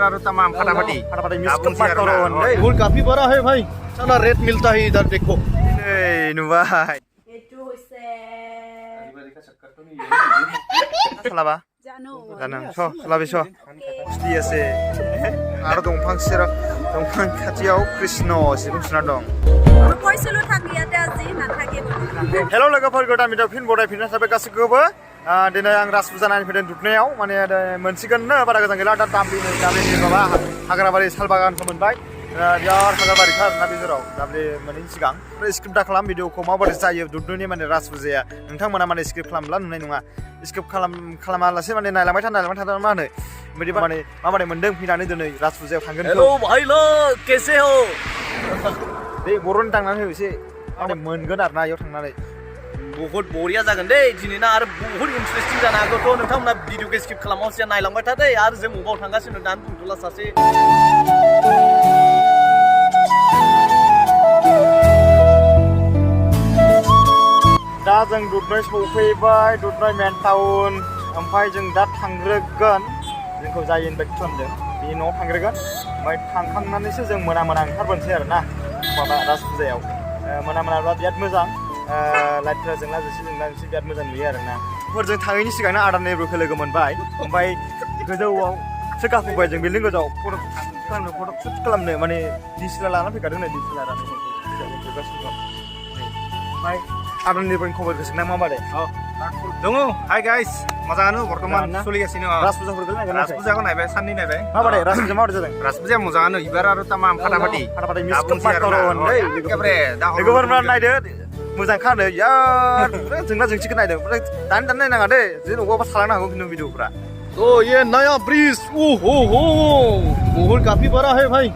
तमाम फटाफटी मिस मत करो। फूल काफी बड़ा है भाई, चला रेट मिलता है इधर देखो। नुबाय सालाबा जानो सालाबिस खुसि আছে आरो दंफां सेराव दंफां खाथियाव कृष्ण सिबुंसना दं। हेलो लोगोफोर गोदान भिडिअ फिन बरायफिननाय थाबाय गासैखौबो। दिनै आं राज पुजा नायनो फैदों दुधनैयाव, माने मोनसिगोननो बारा गोजान गैला। दा दाब्लिनि माबा हाग्राबारि साल बागानखौ मोनबाय। बिराद हाग्राबारिखा आरोना बे जेराव दाब्लि मोनैनि सिगां। स्क्रिप्ट दा खालाम भिडिअखौ माबोरै जायो दुधनैनि माने राज पुजाया, नोंथांमोना माने स्क्रिप्ट खालामब्ला नुनाय नङा। स्क्रिप्ट खालामालासे माने नायलांबाय था मा होनो बिदि माने माबोरै मोनदों फैनानै दिनै राज पुजायाव थांगोन। हेलो भाई लोग कैसे हो? बे बर'नि दांनानै हो एसे माने मोनगोन आरोना इयाव थांनानै। बहुत बरिया जागोन दे दिनैना, आरो बहुत इन्टारेस्टिं जानो हागौथ'। नोंथांमोना भिडिअखौ स्किप खालामालासे नायलांबाय था दे। आरो जों अबाव थांगासिनो दानो बुंथ'ला सासे। दा जों दुधनৈ सफैबाय, दुधनৈ मेन टाउन। ओमफ्राय जों दा थांग्रोगोन, जोंखौ जाय इनभाइट खालामदों बिनि न'आव थांग्रोगोन। ओमफ्राय थांखांनानैसो जों मोना ओंखारबोनोसै आरोना माबा राज पुजायाव। मोनाब्ला बिराद मोजां, लाइटफोरा जोंलाजोंसो बिराद मोजां नुयो आरोना। फोरजों थाङैनि सिगांनो आदा नेब्रुखौ लोगो मोनबाय। ओमफ्राय गोजौआव गाखोबाय जों बिल्डिं गोजौआव फट' शुट खालामनो, माने डिएसएलआर लाना फैखादों नै डिएसएलआरानो ओमफ्राय आदा नेब्रुनि खबरखौ सोंना माबादे दङ। हाय गाइस, मोजाङानो बर्तमान सोलिगासिनो। राज पुजाफोरखौ नायगोन, राज पुजाखौ नायबाय, साननै नायबाय। माबादे राज पुजा माबादि जादों? राज पुजाया मोजाङानो एबार आरो तमाम फटाफटी मिस मत करो। लोगोफोरा नायदो मोजांखा होनो यार, जोंना जोंसिखौ नायदो। दानि नायनाङा दे, जों अबावबा थालांनो हागौ खिन्थु भिडिअफ्रा। तो ये नया ब्रिज ओहो बहुत काफी बड़ा है भाई,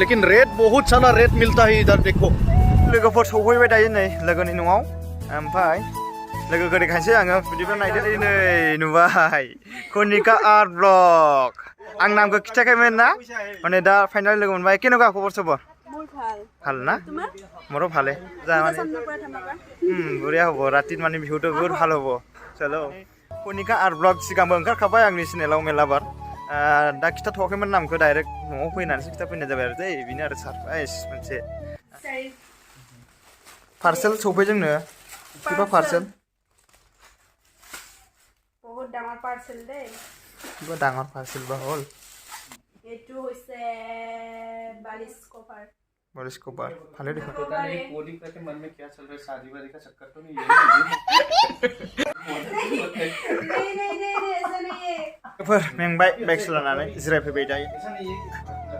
लेकिन रेट बहुत सारा रेट मिलता है इधर देखो। लोगोफोर सफैबाय दायो नै लोगोनि न'आव। ओमफ्राय लोगो गोदैखायसै आङो बिदिबा नायदो नै नुबाय कनिका आर्ट ब्लग। आं नामखौ खिथायाखैमोन ना, माने दा फाइनाली लोगो मोनबाय। केनेকুৱা खबर सबर? ভাল না? মোৰো ভালে। বঢ়িয়া হ'ব, ৰাতিত মানে ভিউটো বহুত ভাল হ'ব। চলো कनिका आर्ट ब्लग सिगांबो ओंखारखाबाय आंनि चेनेलाव मेलाबार। दा खिथाथ'वाखैमोन नामखौ, डाइरेक्ट न'आव फैनानैसो खिथाफैनाय जाबाय आरो दे। बेनो आरो सारप्राइज मोनसे पार्सेल सफै जोंनो। किबा पार्सेल বহুত ডাঙৰ পাৰ্সেল দে। কিবা ডাঙৰ পাৰ্চেল বা হ'ল। এটো হৈছে বালিশ কভাৰ। बारिश कवर भाले देखो। कोडिंग करके मन में क्या चल रहा है, शादी वादी का चक्कर तो नहीं है? नहीं ऐसा नहीं है। फोर मेंबाय बाइक सालायनानै जिरायफैबाय दायो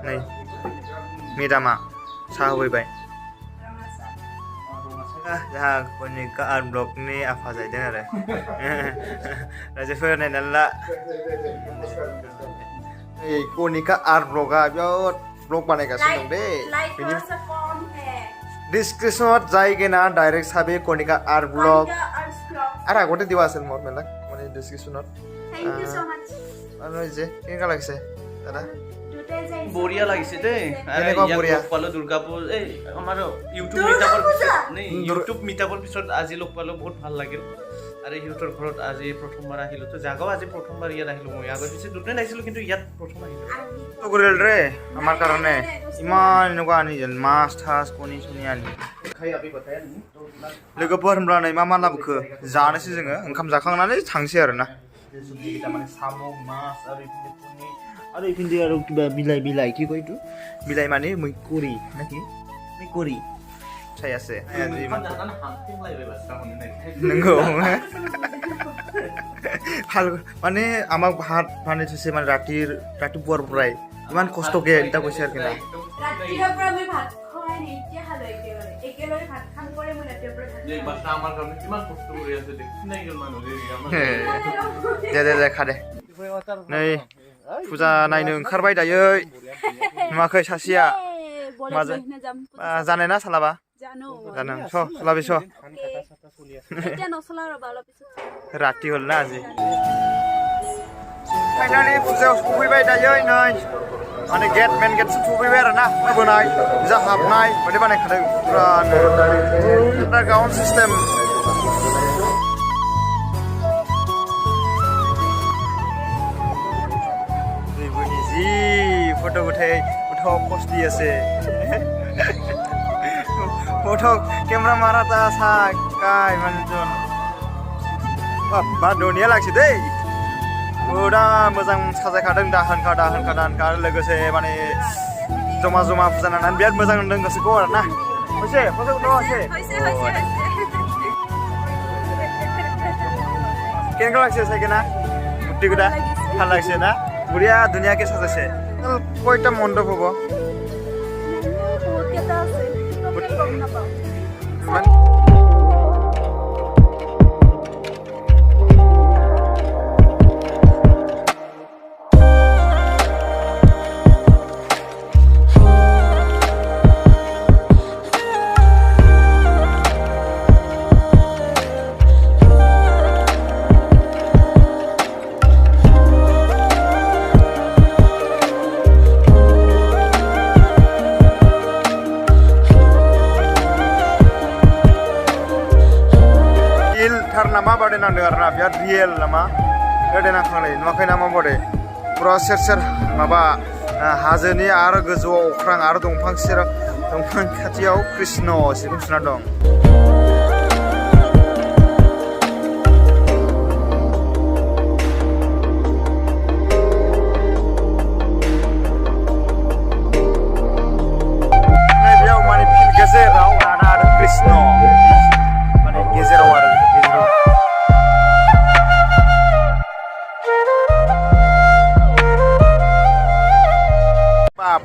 नै मेदामा साहा होफैबाय। जोंहा कनिका आर्ट ब्लगनि आफा जाहैदों आरो रायजोफोर नायनानै ला। कनिका आर्ट ब्लगा बिराद ब्लग बानायगासिनो दं दे। डिस्क्रिप्शनात जायगेना डाइरेक्ट साबे कनिका आर्ट ब्लग আৰু আগতে দিয়া আছিল মোৰ মেলা মানে ডিসক্রিপশনত। Thank you so much. আৰু যে কেনেকা লাগিছে দাদা? বঢ়িয়া লাগিছে দে। আরে বঢ়িয়া পালো দুর্গাপুর এই আমাৰ ইউটিউব মিটাপৰ পিছত নাই, ইউটিউব মিটাপৰ পিছত আজি লগ পালো, বহুত ভাল লাগিল। আৰু ইহঁতৰ ঘৰত আজি প্ৰথমবাৰ আহিলো, তো জাগাও আজি প্ৰথমবাৰ ইয়াত আহিলো। মই আগত পিছে দুটাই আহিছিলো, কিন্তু ইয়াত প্ৰথম আহিলো। তো কৰিল ৰে আমাৰ কাৰণে ইমান এনেকুৱা আনি যেন মাছ থাছ কণী চনি আনি। लोगोफोर होनब्ला नै मा लाबोखो जानोसै जोङो। ओंखाम जाखांनानै थांसै आरोना। माने साम' माছ आरो इफिन्दि आरो किबा बिलाइ কি কয় এইটো बिलाइ माने मैकुरी नाকি मैकुरी চাই আছে नंगौ ভাল মানে আমাক ভাত মানে থৈছে, মানে ৰাতিপুৱাৰ পৰাই ইমান কষ্টকে এটা কৈছে আৰু কিনা ৰাতিপুৱাৰ পৰা মই ভাত খোৱাই নাই, এতিয়া খালো একেবাৰে ভাত খাম কৰে মই ৰাতিপুৱাৰ পৰা ভাত। এই বাচ্চা আমাৰ কাৰণে কিমান কষ্ট কৰি আছে দেখি নাই গেল মানুহ দে খা दे नै फुजा नायनो ओंखारबाय दायो। नुवाखै सासेया जानाय ना सालाबा जानो सालाबिस राति हल ना আজি। फाइनालि फुजायाव सफैबाय दायो नै, माने मेन गेटसिम सफैबाय आरो ना। बोनाय जा हाबनाय बायदि बानायखादों पुरा गाउन्ड सिस्टेम। दैबोनि जि ফটো উঠে উঠাও কষ্ট দিয়েছে ফটো ক্যামেরা মারাটা সাক কাই মানুষজন बा दुनिया लागसै दै दा मोजां साजायखादों दाहोनखा लोगोसे माने जमा जमा फुजा नायनानै बिराद मोजां मोनदों गोसोखौ आरो ना होइसे फसो होइसे केनेका लागसै साइकेना मुर्तिगोदा ভাল লাগছে ना बुढ़िया दुनिया के साजायसे कयटा मण्डप हबो বহুত কেটা আছে তুমি গম নাপাও nama bade nang dengar na biar real nama bade nang khangai nuakai nama bade pura ser maba hajoni aro goजौआव अख्रां aro dongfang खाथियाव कृष्ण सिबुं सुना दं बेयाव माने फिल्ड गेजेराव राधा आरो कृष्ण माने गेजेराव आरो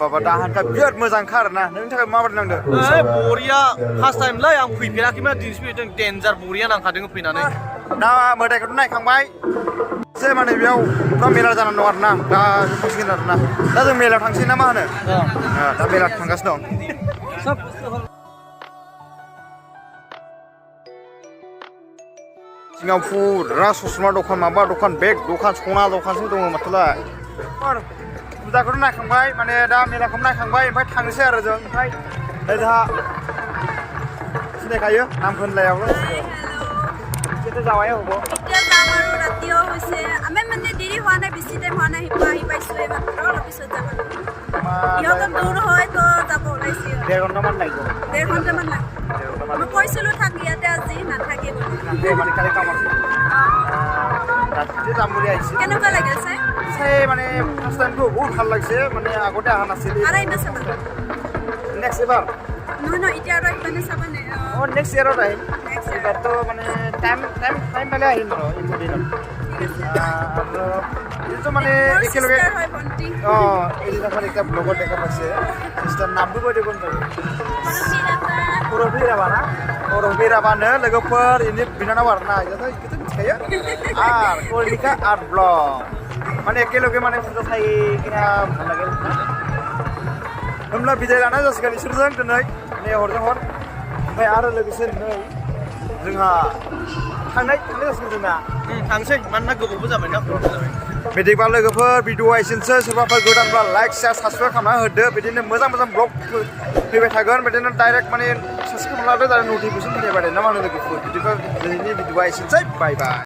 बाबा दाहानखा बिराद मोजांखा आरोना नोंनि थाखाय माबायदि नांदों बरिया फार्स्ट टाइम लै आं फैफेराखैमोन दिनैसो फैदों डेन्जार बरिया नांखादों फैनानै दा मोदायखौथ' नायखांबाय जे माने बेयाव दा मेला जानानै दं आरोना दा थांसिगोन आरोना दा जों मेलायाव थांसै ना मा होनो दा मेलायाव थांगासिनो दं सिगाङाव फुरा ससमा दखान माबा दखान बेग दखान सना दखानसो दङ माथोलाय फुजाखौथ' नायखांबाय माने दा मेलाखौ नायखांबाय ओमफ्राय थांनोसै आरो जों ओमफ्राय जोंहा सिनायखायो नाम होनलायावल' কেতে যাওয়াই হ'ব এতিয়া যাম আৰু ৰাতিও হৈছে আমি মানে দেৰি হোৱা নাই বেছি টাইম হোৱা নাই আহি পাইছো মাত্ৰ অলপ পিছত যাব ইহঁতৰ দূৰ হয় তো যাব ওলাইছে 1.5 ঘণ্টামান লাগিব 1.5 ঘণ্টামান লাগিব মই কৈছিলোঁ থাক ইয়াতে আজি নাথাকে বুলি মানে কালি কাম আছে ৰাতিতে যাম বুলি আহিছোঁ কেনেকুৱা লাগিল চাই মানে ফাৰ্ষ্ট টাইমটো বহুত ভাল লাগিছে মানে আগতে অহা নাছিল আৰু আহিবা চাবা নেক্সট এবাৰ নহয় এতিয়া আৰু আহিবানে চাবা নে নেক্সট ইয়াৰত আহিম এবাৰতো মানে টাইম পালে আহিম আৰু এইটো দিনত আৰু এইটো মানে একেলগে এইদিনাখন একটা ব্লগত দেখা পাইছে সিষ্টাৰ নামটো কৈ দিব करबी राबा ना करबी राबानो लोगोफोर इनि बिनानाव आरोना इखौथ' मिथिखायो आर कनिका आर्ट ब्लग माने एकेलगे माने फुजा थायोना ভাল লাগে ना होमब्ला बिदाय लानाय जासिगोन इसोरजों दिनै माने हरजों हर ओमफ्राय आरो लोगोसे नै जोंहा थांनाय जासिगोन जोंना थांसै मानोना गोबावबो जाबाय ना बिदिबा लोगोफोर भिडिअ एसेनोसै सोरबाफोर गोदानब्ला लाइक शेयार साबस्क्राइब खालामना होदो बिदिनो मोजां ब्लग फैबाय थागोन बिदिनो डाइरेक्ट माने साबस्क्राइब खालामना होदो नटिफिकेसन फैबाय थायो ना मा होनो लोगोफोर बिदिबा दिनैनि भिडिअ एसेनोसै बाय बाय